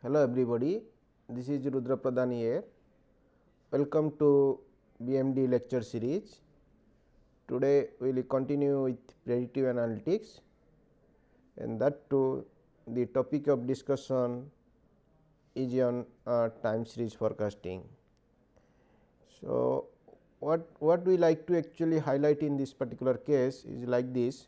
Hello everybody, this is Rudra Pradhan here. Welcome to BMD lecture series. Today we will continue with predictive analytics, and that too the topic of discussion is on time series forecasting. So, what we like to actually highlight in this particular case is like this.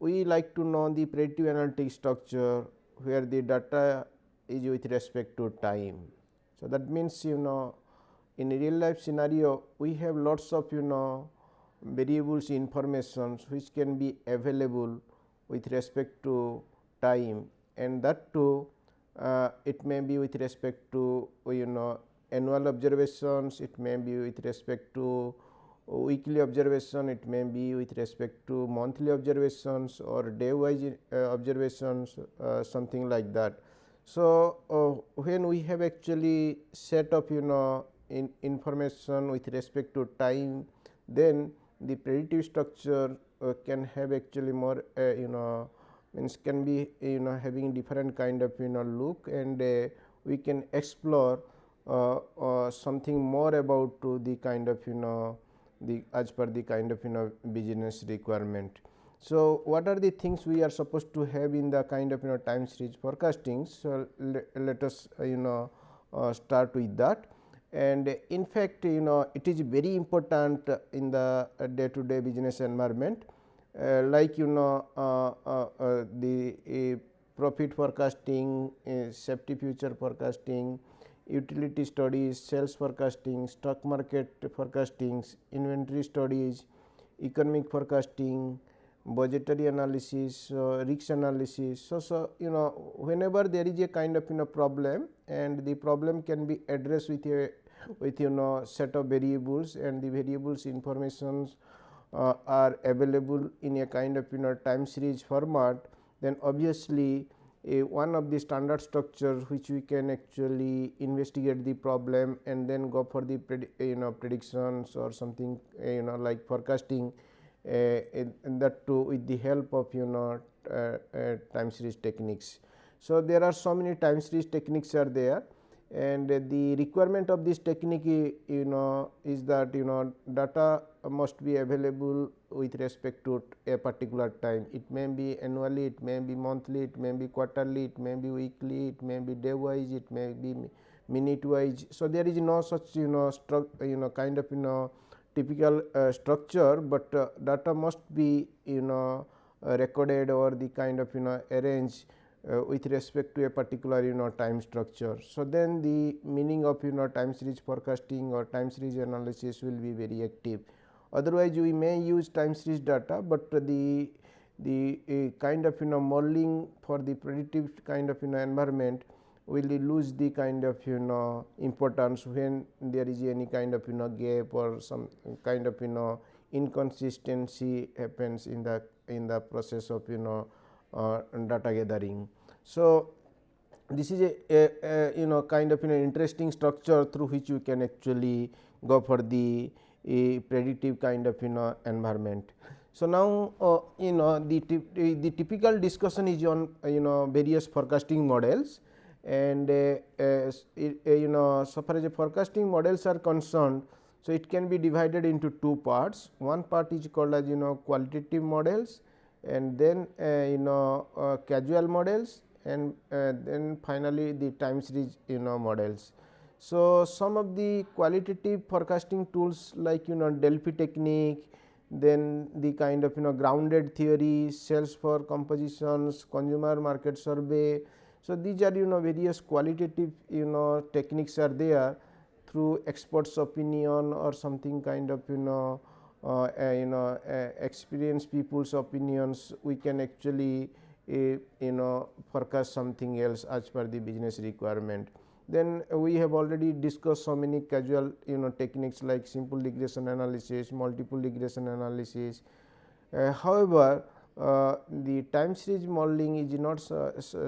We like to know the predictive analytics structure where the data is with respect to time. So, that means in a real life scenario we have lots of variables informations which can be available with respect to time, and that too it may be with respect to annual observations, it may be with respect to weekly observation, it may be with respect to monthly observations or day wise observations, something like that. So, when we have actually set of information with respect to time, then the predictive structure can have actually more means can be having different kind of look, and we can explore something more about to the kind of the as per the kind of business requirement. So, what are the things we are supposed to have in the kind of time series forecasting? So, let us start with that. And in fact, it is very important in the day to day business environment, like the profit forecasting, safety future forecasting, utility studies, sales forecasting, stock market forecasting, inventory studies, economic forecasting, budgetary analysis, risk analysis. So, whenever there is a kind of problem, and the problem can be addressed with a set of variables, and the variables informations are available in a kind of time series format, then obviously one of the standard structures which we can actually investigate the problem and then go for the predictions or something like forecasting, and that too with the help of time series techniques. So, there are so many time series techniques are there, and the requirement of this technique is that data must be available with respect to a particular time. It may be annually, it may be monthly, it may be quarterly, it may be weekly, it may be day wise, it may be minute wise. So, there is no such kind of typical structure, but data must be recorded or the kind of arranged with respect to a particular time structure. So, then the meaning of time series forecasting or time series analysis will be very active. Otherwise, we may use time series data, but the kind of modeling for the predictive kind of environment will lose the kind of importance when there is any kind of gap or some kind of inconsistency happens in the process of data gathering. So, this is a kind of interesting structure through which you can actually go for the predictive kind of environment. So, now the typical discussion is on various forecasting models, and so far as forecasting models are concerned, so it can be divided into two parts. One part is called as qualitative models, and then casual models, and then finally the time series models. So, some of the qualitative forecasting tools like Delphi technique, then the kind of grounded theory, sales for compositions, consumer market survey. So, these are various qualitative techniques are there through experts opinion or something kind of experienced people's opinions. We can actually forecast something else as per the business requirement. Then we have already discussed so many casual techniques like simple regression analysis, multiple regression analysis. However, the time series modeling is not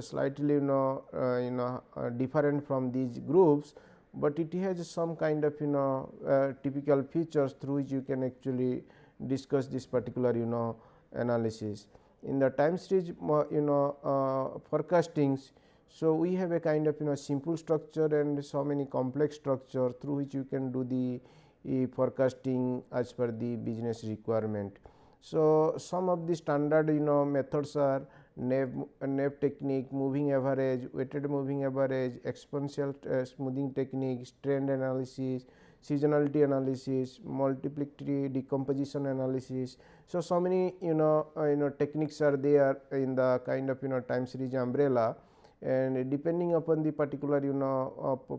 slightly different from these groups, but it has some kind of typical features through which you can actually discuss this particular analysis. In the time series forecastings, So, we have a kind of simple structure and so many complex structure through which you can do the forecasting as per the business requirement. So, some of the standard methods are NAV technique, moving average, weighted moving average, exponential smoothing technique, trend analysis, seasonality analysis, multiplicity decomposition analysis. So, so many techniques are there in the kind of time series umbrella, and depending upon the particular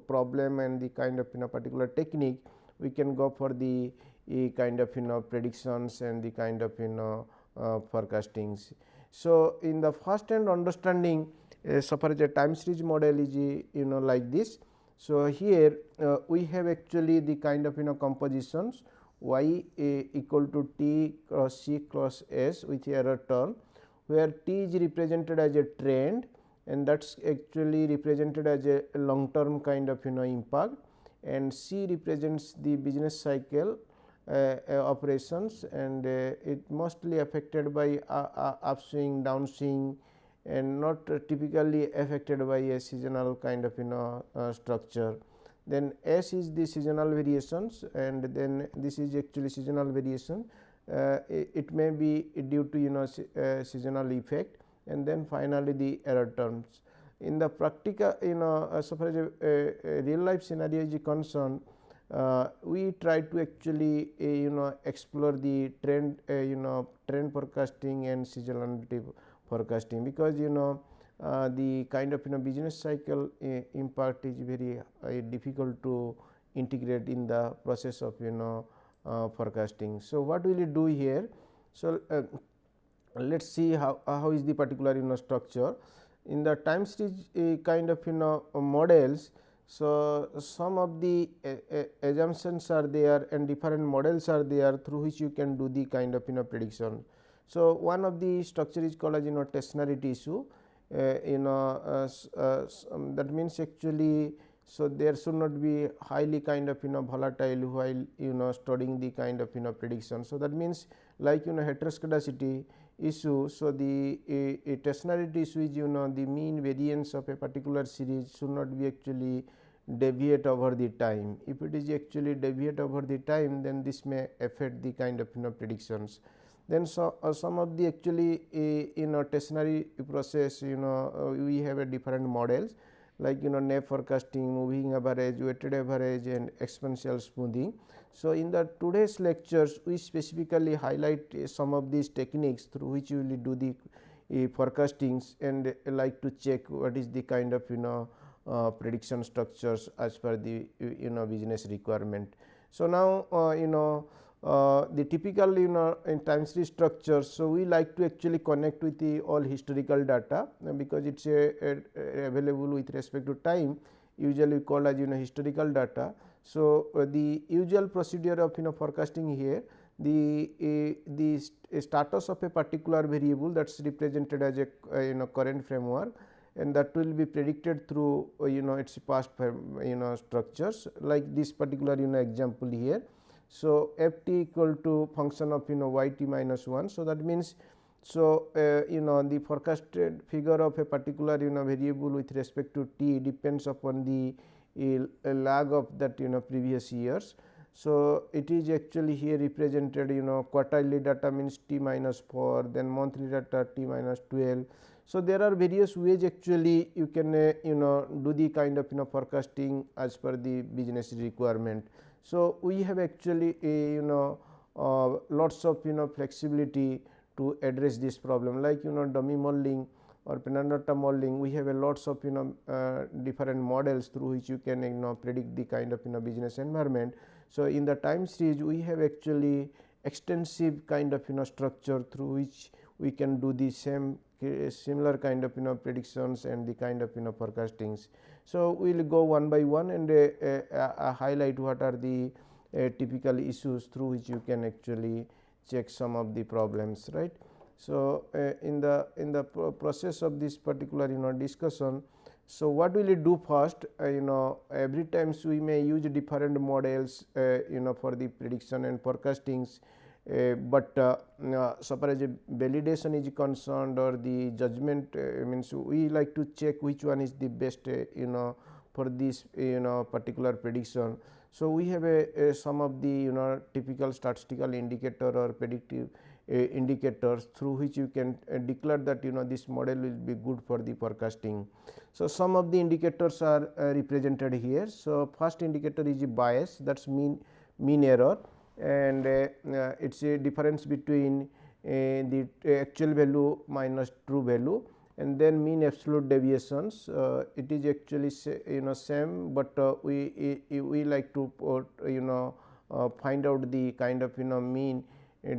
problem and the kind of particular technique, we can go for the kind of predictions and the kind of forecastings. So, in the first hand understanding, so far as a time series model is like this. So, here we have actually the kind of compositions y equal to t cross c cross s with error term, where t is represented as a trend and that is actually represented as a long term kind of impact, and c represents the business cycle operations, and it mostly affected by upswing, downswing, and not typically affected by a seasonal kind of structure. Then S is the seasonal variations, and then this is actually seasonal variation. It may be due to seasonal effect, and then finally the error terms. In the practical so far as a real life scenario is concerned, we try to actually explore the trend trend forecasting and seasonality forecasting, because the kind of business cycle impact is very difficult to integrate in the process of forecasting. So, what will you do here? So, let us see how is the particular structure in the time series kind of models. So, some of the assumptions are there and different models are there through which you can do the kind of prediction. So, one of the structure is called as teснarity issue. That means actually, so there should not be highly kind of volatile while studying the kind of prediction. So, that means like heteroscedasticity issue. So, the teснarity issue is the mean variance of a particular series should not be actually deviate over the time. If it is actually deviate over the time, then this may affect the kind of predictions. Then some of the actually teснary process we have a different models like NAV forecasting, moving average, weighted average, and exponential smoothing. So, in the today's lectures we specifically highlight some of these techniques through which you will do the forecastings and like to check what is the kind of prediction structures as per the business requirement. So, now the typical in time series structures. So, we like to actually connect with the all historical data, because it is available with respect to time, usually called as historical data. So, the usual procedure of forecasting here, the status of a particular variable that is represented as a current framework, and that will be predicted through its past structures like this particular example here. So, f t equal to function of y t minus 1. So, that means, so the forecasted figure of a particular variable with respect to t depends upon the lag of that previous years. So, it is actually here represented quarterly data means t minus 4, then monthly data t minus 12. So, there are various ways actually you can do the kind of forecasting as per the business requirement. So, we have actually lots of flexibility to address this problem, like dummy modeling or peanut butter modeling. We have a lots of different models through which you can predict the kind of business environment. So, in the time series we have actually extensive kind of structure through which we can do the similar kind of predictions and the kind of forecastings. So, we will go one by one and highlight what are the typical issues through which you can actually check some of the problems, right. So, in the process of this particular discussion, so what will you do first? Every times we may use different models for the prediction and forecastings, but so far as a validation is concerned or the judgment means we like to check which one is the best for this particular prediction. So, we have some of the typical statistical indicator or predictive indicators through which you can declare that this model will be good for the forecasting. So, some of the indicators are represented here. So, first indicator is a bias, that is mean error, and it is a difference between the actual value minus true value, and then mean absolute deviations. It is actually same, but we like to find out the kind of mean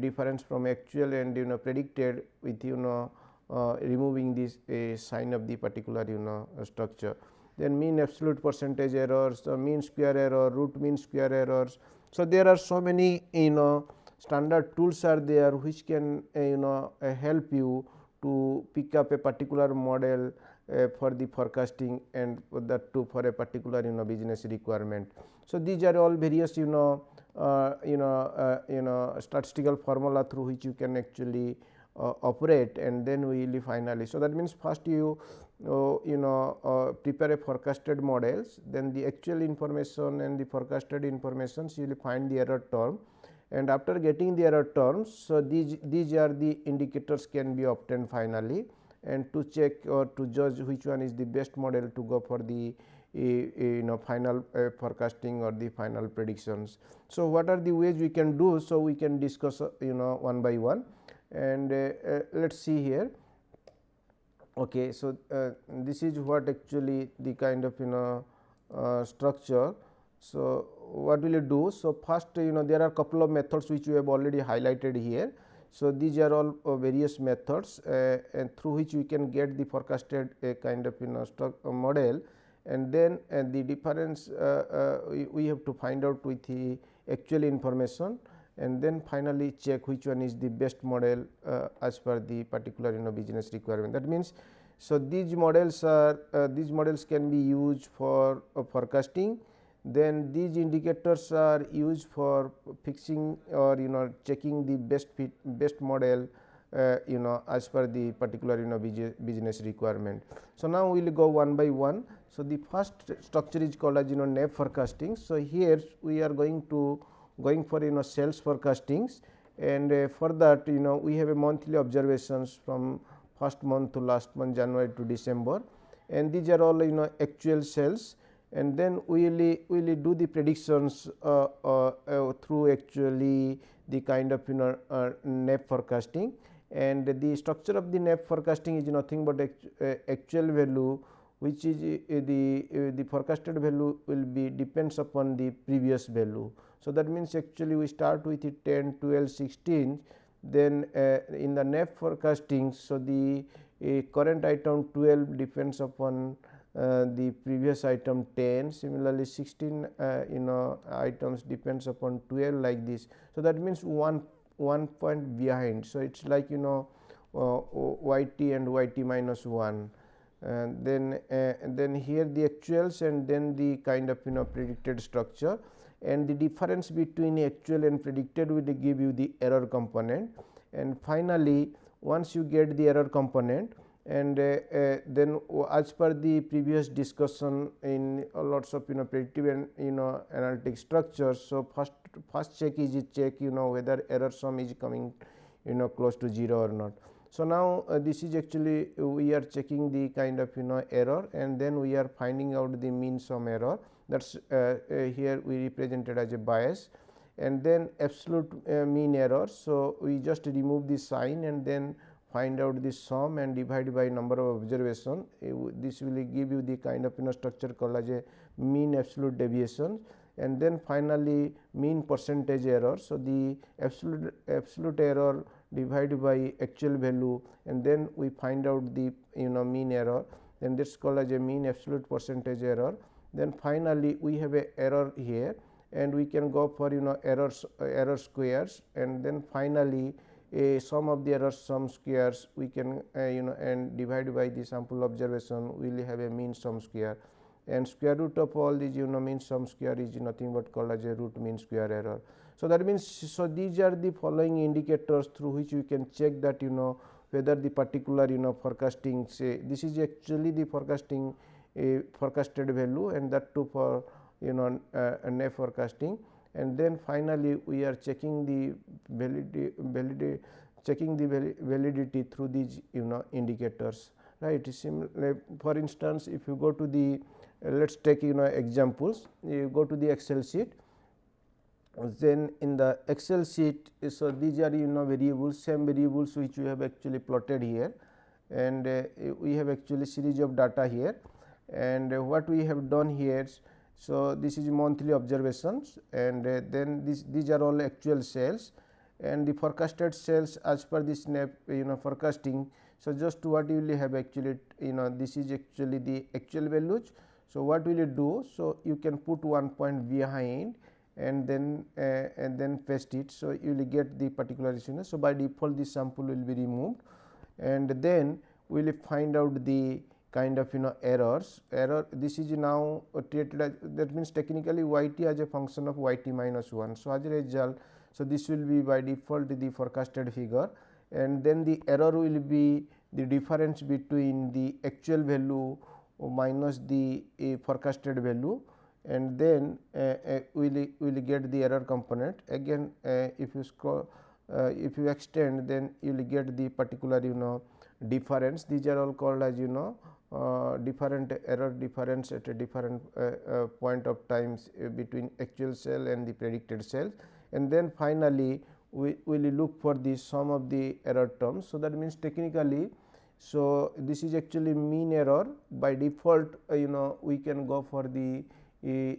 difference from actual and predicted with removing this sign of the particular structure. Then mean absolute percentage errors, mean square error, root mean square errors. So, there are so many standard tools are there which can help you to pick up a particular model for the forecasting, and that too for a particular business requirement. So, these are all various statistical formula through which you can actually operate, and then we will finally. So, that means first you prepare a forecasted models, then the actual information and the forecasted informations you will find the error term, and after getting the error terms. So, these are the indicators can be obtained finally, and to check or to judge which one is the best model to go for the final forecasting or the final predictions. So, what are the ways we can do? So, we can discuss one by one, and let us see here. Okay, so, this is what actually the kind of structure. So, what will you do? So, first there are couple of methods which we have already highlighted here. So, these are all various methods and through which we can get the forecasted kind of model, and then the difference we have to find out with the actual information, and then finally check which one is the best model as per the particular business requirement. That means, so these models can be used for forecasting, then these indicators are used for fixing or checking the best model as per the particular business requirement. So, now we will go one by one. So, the first structure is called as NAV forecasting. So, here we are going for sales forecastings, and for that we have a monthly observations from first month to last month, January to December, and these are all actual sales, and then we will do the predictions through actually the kind of NAV forecasting, and the structure of the NAV forecasting is nothing but actual value, which is the forecasted value will be depends upon the previous value. So, that means actually we start with 10, 12, 16, then in the NAV forecasting. So, the current item 12 depends upon the previous item 10, similarly 16 items depends upon 12, like this. So, that means one point behind. So, it is like yt and yt minus 1, and then here the actuals, and then the kind of predicted structure, and the difference between actual and predicted will give you the error component, and finally once you get the error component, and then as per the previous discussion in lots of predictive and analytic structures. So, first check is check whether error sum is coming close to 0 or not. So, now this is actually we are checking the kind of error, and then we are finding out the mean sum error, that is here we represented as a bias, and then absolute mean error. So, we just remove the sign and then find out the sum and divide by number of observation. This will give you the kind of structure called as a mean absolute deviation, and then finally mean percentage error. So, the absolute error divided by actual value, and then we find out the mean error, then that is called as a mean absolute percentage error. Then finally, we have a error here, and we can go for error squares, and then finally a sum of the error sum squares we can and divide by the sample observation, we will have a mean sum square, and square root of all these mean sum square is nothing but called as a root mean square error. So, that means, so these are the following indicators through which we can check that whether the particular forecasting, say this is actually the forecasting forecasted value, and that too for NAV forecasting. And then finally, we are checking the validity through these indicators, right. For instance, if you go to the let us take examples, you go to the Excel sheet. Then in the Excel sheet, so these are variables, same variables which we have actually plotted here, and we have actually series of data here, and what we have done here. So, this is monthly observations, and then these are all actual sales, and the forecasted sales as per this NAV forecasting. So, just what you will have actually this is actually the actual values. So, what will you do? So, you can put one point behind and then paste it. So, you will get the particular issue. So, by default this sample will be removed, and then we will find out the kind of errors. This is now treated as, that means technically y t as a function of y t minus 1. So, as a result, so this will be by default the forecasted figure, and then the error will be the difference between the actual value minus the forecasted value, and then we will get the error component. Again, if you scroll, if you extend, then you will get the particular difference. These are all called as different error difference at a different point of times between actual cell and the predicted cells, and then finally we will look for the sum of the error terms. So, that means technically, so this is actually mean error. By default we can go for the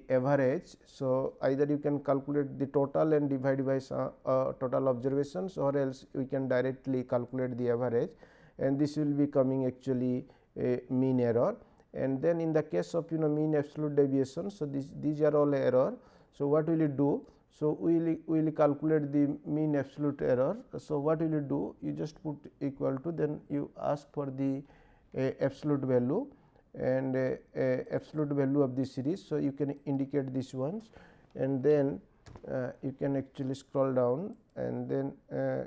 average. So, either you can calculate the total and divide by total observations, or else we can directly calculate the average, and this will be coming actually a mean error. And then in the case of mean absolute deviation, so these are all error. So, what will you do? So, we will calculate the mean absolute error. So, what will you do? You just put equal to, then you ask for the absolute value, and absolute value of this series. So, you can indicate these ones, and then you can actually scroll down, and then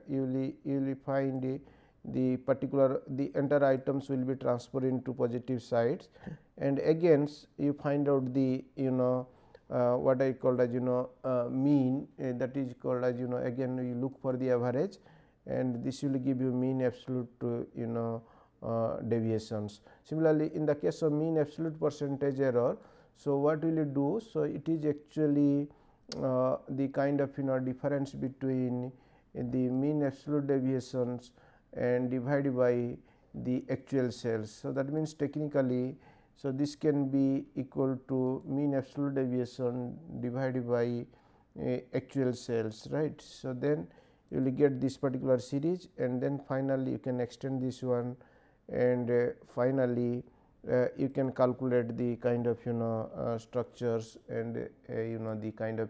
you will find the particular the entire items will be transferred into positive sides, and again you find out the what I called as mean, that is called as again you look for the average, and this will give you mean absolute deviations. Similarly, in the case of mean absolute percentage error, so what will you do? So, it is actually the kind of difference between the mean absolute deviations and divided by the actual cells. So, that means technically, so this can be equal to mean absolute deviation divided by actual cells, right. So, then you will get this particular series, and then finally, you can extend this one, and finally, you can calculate the kind of structures and the kind of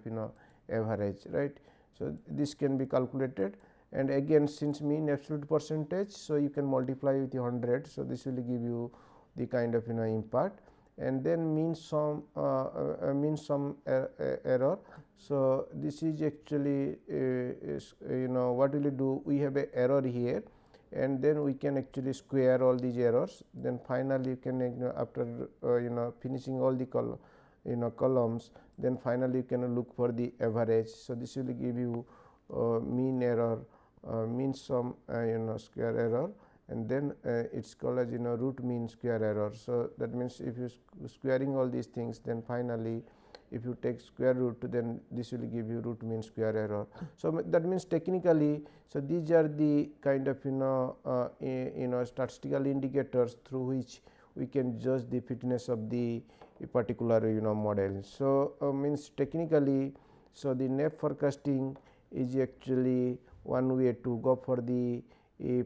average, right. So, this can be calculated, and again since mean absolute percentage, so you can multiply with 100. So, this will give you the kind of impact, and then mean sum error. So, this is actually what will you do? We have a error here, and then we can actually square all these errors. Then finally, you can after finishing all the columns, then finally you can look for the average. So, this will give you mean error, mean sum square error, and then it's called as root mean square error. So, that means if you squaring all these things, then finally if you take square root, then this will give you root mean square error. So, that means technically, so these are the kind of statistical indicators through which we can judge the fitness of the particular model. So, means technically, so the NAV forecasting is actually one way to go for the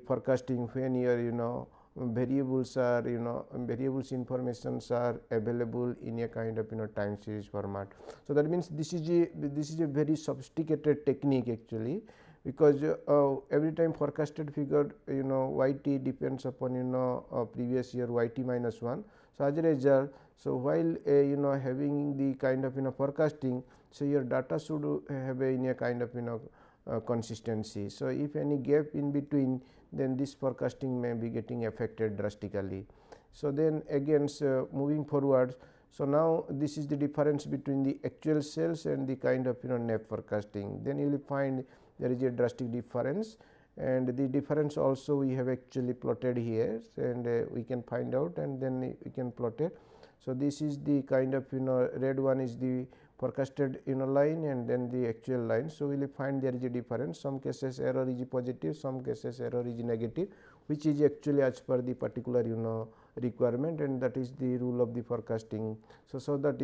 forecasting when your variables are variables informations are available in a kind of time series format. So, that means this is a very sophisticated technique actually, because every time forecasted figure y t depends upon previous year y t minus 1. So, as a result, So, while having the kind of forecasting, so your data should have a kind of consistency. So, if any gap in between, then this forecasting may be getting affected drastically. So, then again moving forward, so now this is the difference between the actual sales and the kind of NAP forecasting. Then you will find there is a drastic difference, and the difference also we have actually plotted here, and we can find out, and then we can plot it. So, this is the kind of red one is the forecasted line, and then the actual line. So, we will find there is a difference. Some cases error is positive, some cases error is negative, which is actually as per the particular requirement, and that is the rule of the forecasting. So that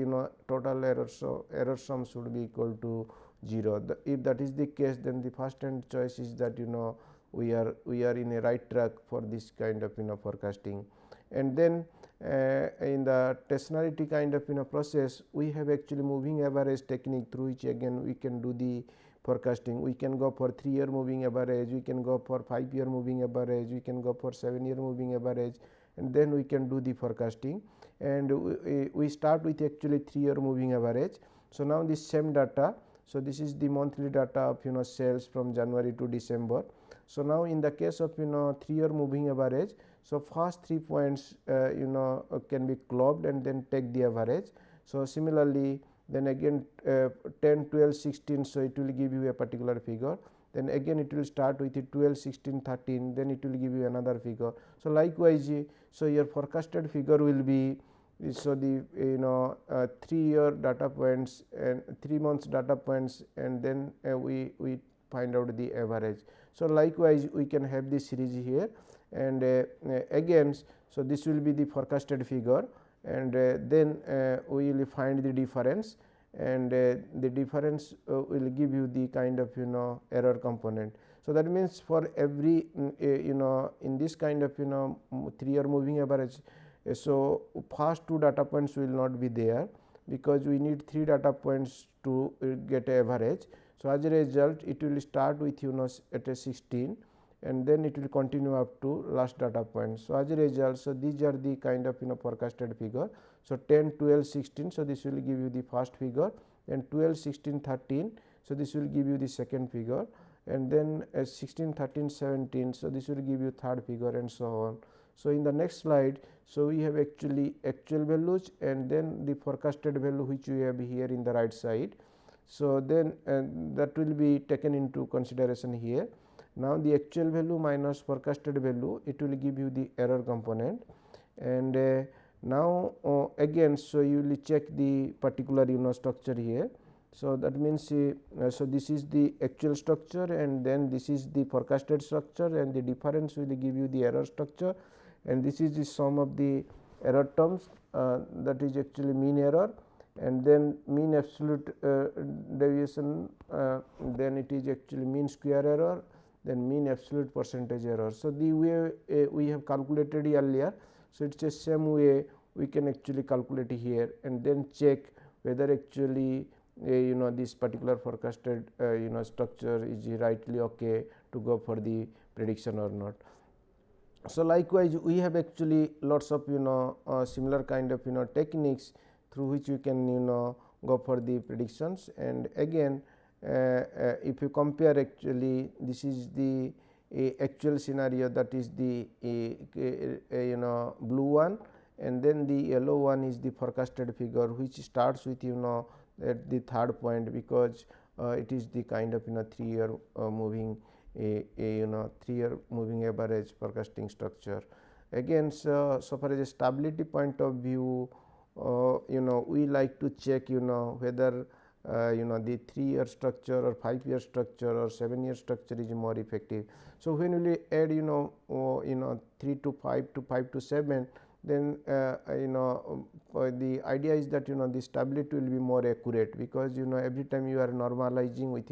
total error sum should be equal to 0. If that is the case, then the first hand choice is that we are in a right track for this kind of forecasting. And then in the tersonarity kind of process, we have actually moving average technique, through which again we can do the forecasting. We can go for 3-year moving average, we can go for 5-year moving average, we can go for 7-year moving average, and then we can do the forecasting. And we start with actually 3-year moving average. So, now this same data. So, this is the monthly data of sales from January to December. So, now in the case of 3-year moving average, so first 3 points can be clubbed and then take the average. So, similarly then again 10, 12, 16, so it will give you a particular figure. Then again it will start with 12, 16, 13, then it will give you another figure. So, likewise, so your forecasted figure will be, so the 3-year data points and 3 months data points, and then we find out the average. So, likewise we can have this series here, and again, so this will be the forecasted figure, and then we will find the difference, and the difference will give you the kind of error component. So, that means for every in this kind of 3-year moving average, so first 2 data points will not be there, because we need 3 data points to get average. So, as a result it will start with at a 16, and then it will continue up to last data point. So, as a result, so these are the kind of forecasted figure. So, 10, 12, 16. So, this will give you the first figure, and 12, 16, 13. So, this will give you the second figure, and then 16, 13, 17. So, this will give you third figure, and so on. So, in the next slide, so we have actually actual values, and then the forecasted value which we have here in the right side. So, then that will be taken into consideration here. Now, the actual value minus forecasted value, it will give you the error component, and now again, so you will check the particular structure here. So, that means so this is the actual structure, and then this is the forecasted structure, and the difference will give you the error structure, and this is the sum of the error terms, that is actually mean error, and then mean absolute deviation, then it is actually mean square error, then mean absolute percentage error. So, the way we have calculated earlier, so it is the same way we can actually calculate here, and then check whether actually this particular forecasted structure is rightly okay to go for the prediction or not. So, likewise we have actually lots of similar kind of techniques through which we can go for the predictions, and again if you compare, actually this is the actual scenario, that is the blue one, and then the yellow one is the forecasted figure, which starts with at the third point, because it is the kind of 3-year moving 3-year moving average forecasting structure. Again, so far as a stability point of view, we like to check whether the 3-year structure or 5-year structure or 7-year structure is more effective. So, when we add 3 to 5 to 5 to 7, then the idea is that the stability will be more accurate, because every time you are normalizing with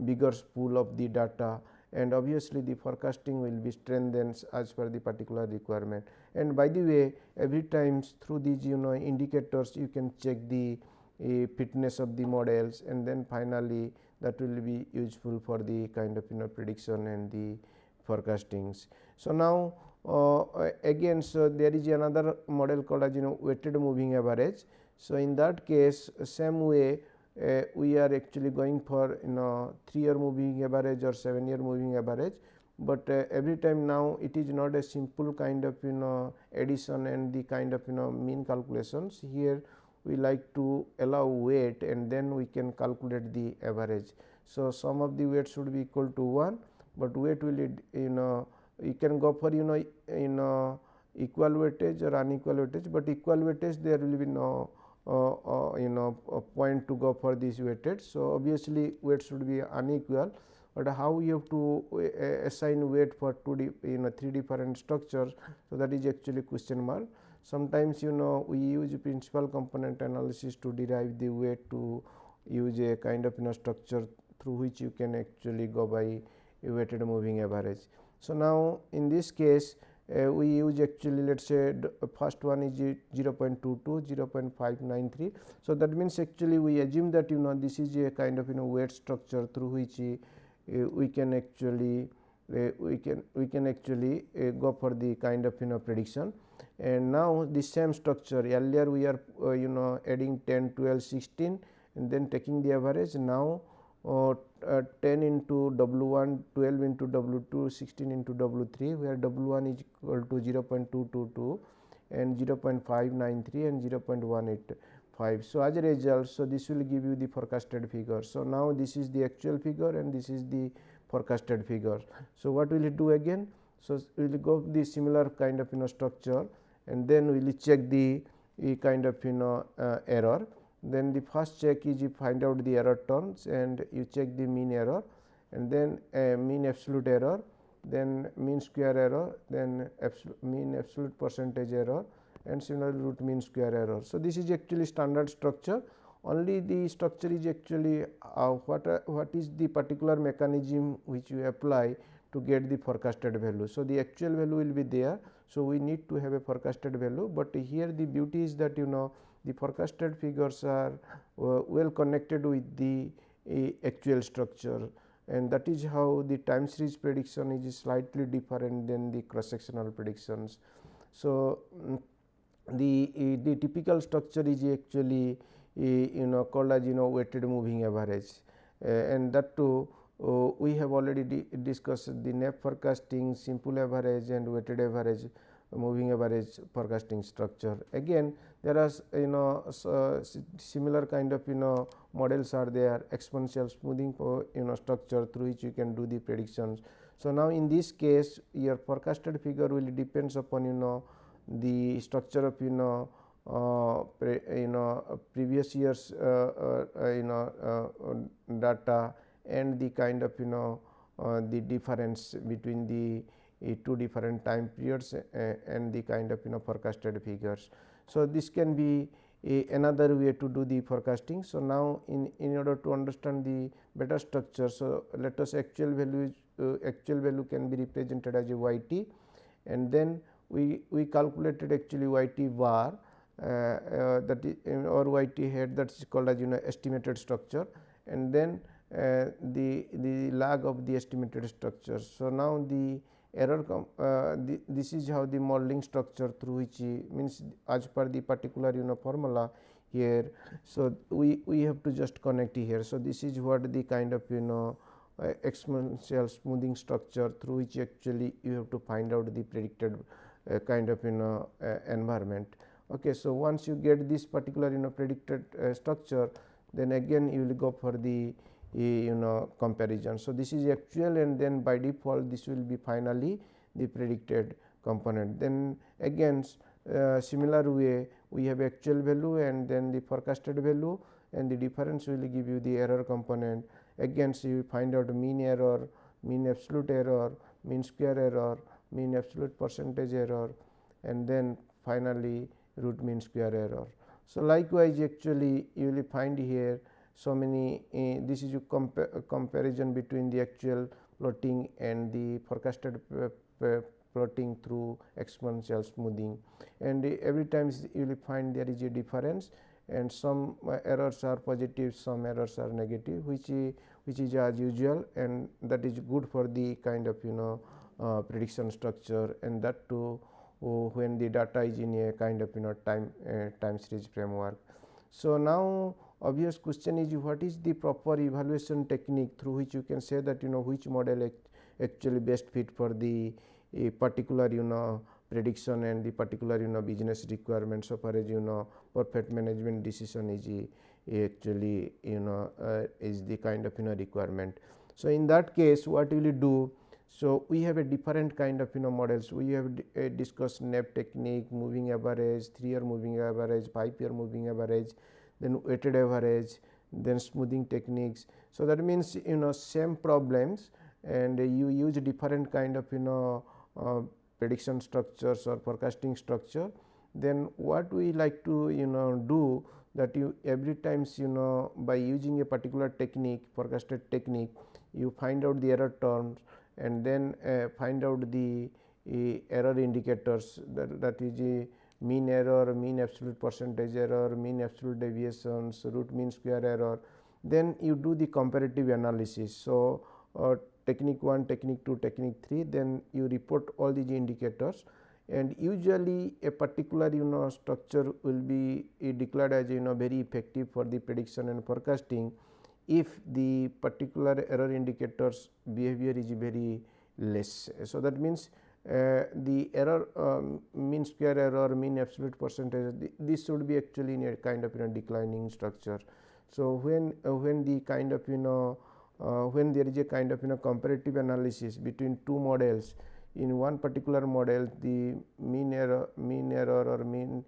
bigger pool of the data, and obviously the forecasting will be strengthened as per the particular requirement. And by the way, every time through these indicators you can check the fitness of the models, and then finally that will be useful for the kind of prediction and the forecastings. So, now again, so there is another model called as weighted moving average. So, in that case same way we are actually going for 3-year moving average or 7-year moving average, but every time now it is not a simple kind of addition and the kind of mean calculations. Here we like to allow weight and then we can calculate the average. So, sum of the weight should be equal to 1, but weight will you can go for equal weightage or unequal weightage, but equal weightage there will be no a point to go for this weighted. So, obviously weight should be unequal, but how you have to assign weight for 3 different structures. So, that is actually question mark. Sometimes we use principal component analysis to derive the weight to use a kind of structure through which you can actually go by a weighted moving average. So, now in this case we use actually let us say first one is 0.22, 0.593. So, that means actually we assume that this is a kind of weight structure through which we can actually go for the kind of prediction. And now this same structure earlier we are adding 10, 12, 16 and then taking the average. Now 10 into W1, 12 into W2, 16 into W3, where W1 is equal to 0.222 and 0.593 and 0.185. So, as a result, so this will give you the forecasted figure. So, now this is the actual figure and this is the forecasted figure. So, what will it do again? So, we will go the similar kind of structure and then we will check the kind of error. Then the first check is you find out the error terms and you check the mean error and then mean absolute error, then mean square error, then mean absolute percentage error and similarly root mean square error. So, this is actually standard structure, only the structure is actually what is the particular mechanism which you apply to get the forecasted value. So, the actual value will be there. So, we need to have a forecasted value, but here the beauty is that the forecasted figures are well connected with the actual structure, and that is how the time series prediction is slightly different than the cross sectional predictions. So, the typical structure is actually called as weighted moving average, and that too we have already discussed the NAP forecasting, simple average and weighted average moving average forecasting structure. Again there are similar kind of models are there, exponential smoothing structure through which you can do the predictions. So, now in this case your forecasted figure will depends upon the structure of previous years data and the kind of the difference between the two different time periods and the kind of forecasted figures. So, this can be another way to do the forecasting. So, now in order to understand the better structure, so let us actual value can be represented as a y t, and then we calculated actually y t bar that is or y t head, that is called as estimated structure, and then the lag of the estimated structure. So, now the error this is how the modeling structure through which means as per the particular formula here. So, we have to just connect here. So, this is what the kind of exponential smoothing structure through which actually you have to find out the predicted kind of environment. Okay. So, once you get this particular predicted structure, then again you will go for the comparison. So, this is actual and then by default this will be finally the predicted component. Then again similar way we have actual value and then the forecasted value, and the difference will give you the error component. Again so you find out mean error, mean absolute error, mean square error, mean absolute percentage error, and then finally root mean square error. So, likewise actually you will find here so many this is a comparison between the actual plotting and the forecasted plotting through exponential smoothing, and every time you will find there is a difference, and some errors are positive, some errors are negative, which is as usual, and that is good for the kind of prediction structure, and that too when the data is in a kind of time series framework. So now obvious question is, what is the proper evaluation technique through which you can say that which model actually best fit for the a particular prediction and the particular business requirements, so far as perfect management decision is actually is the kind of requirement. So in that case what will you do? So we have a different kind of models. We have discussed NAP technique, moving average, 3-year moving average, 5-year moving average, then weighted average, then smoothing techniques. So that means same problems, and you use different kind of prediction structures or forecasting structure. Then what we like to do, that you every times by using a particular technique, forecasted technique, you find out the error terms, and then find out the error indicators, that is a mean error, mean absolute percentage error, mean absolute deviations, root mean square error. Then you do the comparative analysis. So technique 1, technique 2, technique 3, then you report all these indicators, and usually a particular structure will be declared as very effective for the prediction and forecasting if the particular error indicators behavior is very less. So that means the error mean square error, mean absolute percentage, this should be actually in a kind of declining structure. So when the kind of when there is a kind of comparative analysis between two models, in one particular model the mean error or mean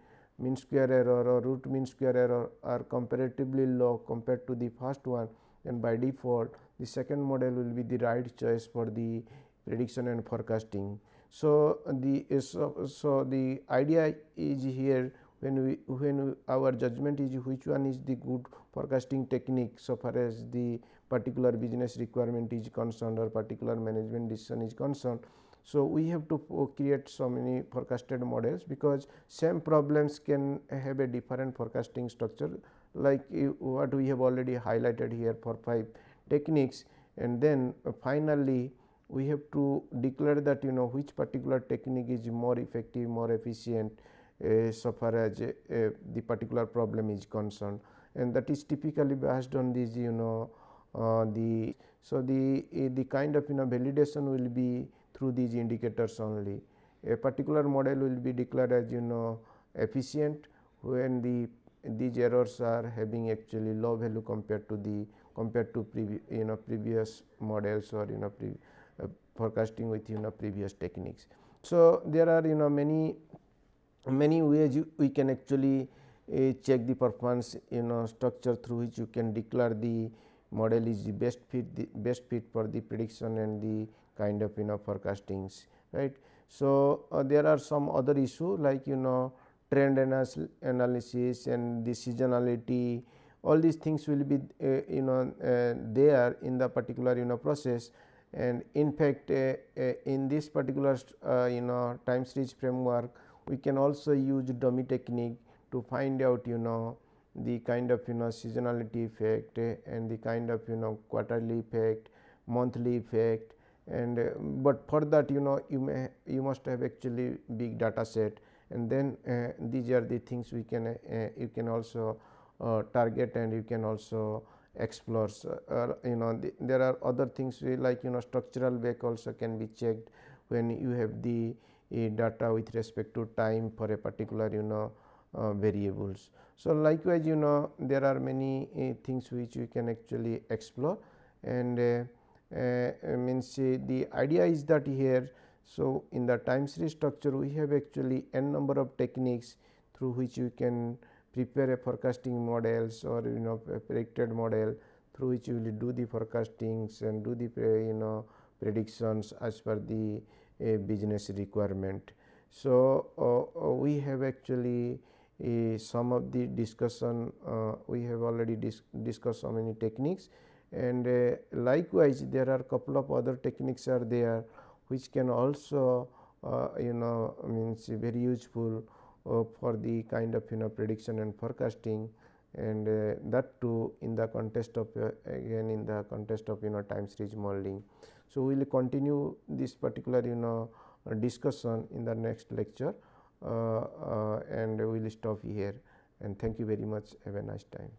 square error or root mean square error are comparatively low compared to the first one, then by default the second model will be the right choice for the prediction and forecasting. So the idea is here, when our judgment is which one is the good forecasting technique so far as the particular business requirement is concerned or particular management decision is concerned. So we have to create so many forecasted models, because same problems can have a different forecasting structure, like what we have already highlighted here for 5 techniques. And then finally we have to declare that which particular technique is more effective, more efficient so far as the particular problem is concerned, and that is typically based on these the kind of validation will be through these indicators only. A particular model will be declared as efficient when these errors are having actually low value compared to previous models, or forecasting with previous techniques. So there are many ways we can actually check the performance structure through which you can declare the model is the best fit for the prediction and the kind of forecastings, right. So there are some other issue like trend analysis and the seasonality. All these things will be there in the particular process, and in fact in this particular time series framework we can also use dummy technique to find out the kind of seasonality effect and the kind of quarterly effect, monthly effect, and but for that you must have actually big data set, and then these are the things we can you can also target, and you can also explore. So, there are other things like structural back also can be checked when you have the data with respect to time for a particular variables. So likewise there are many things which we can actually explore, and means the idea is that here, so in the time series structure we have actually n number of techniques through which you can prepare a forecasting models or a predicted model through which you will do the forecastings and do the predictions as per the business requirement. So we have actually some of the discussion, we have already discussed so many techniques, and likewise there are couple of other techniques are there which can also means very useful for the kind of prediction and forecasting. and that too in the context of again in the context of time series modeling. So, we will continue this particular discussion in the next lecture, and we will stop here, and thank you very much. Have a nice time.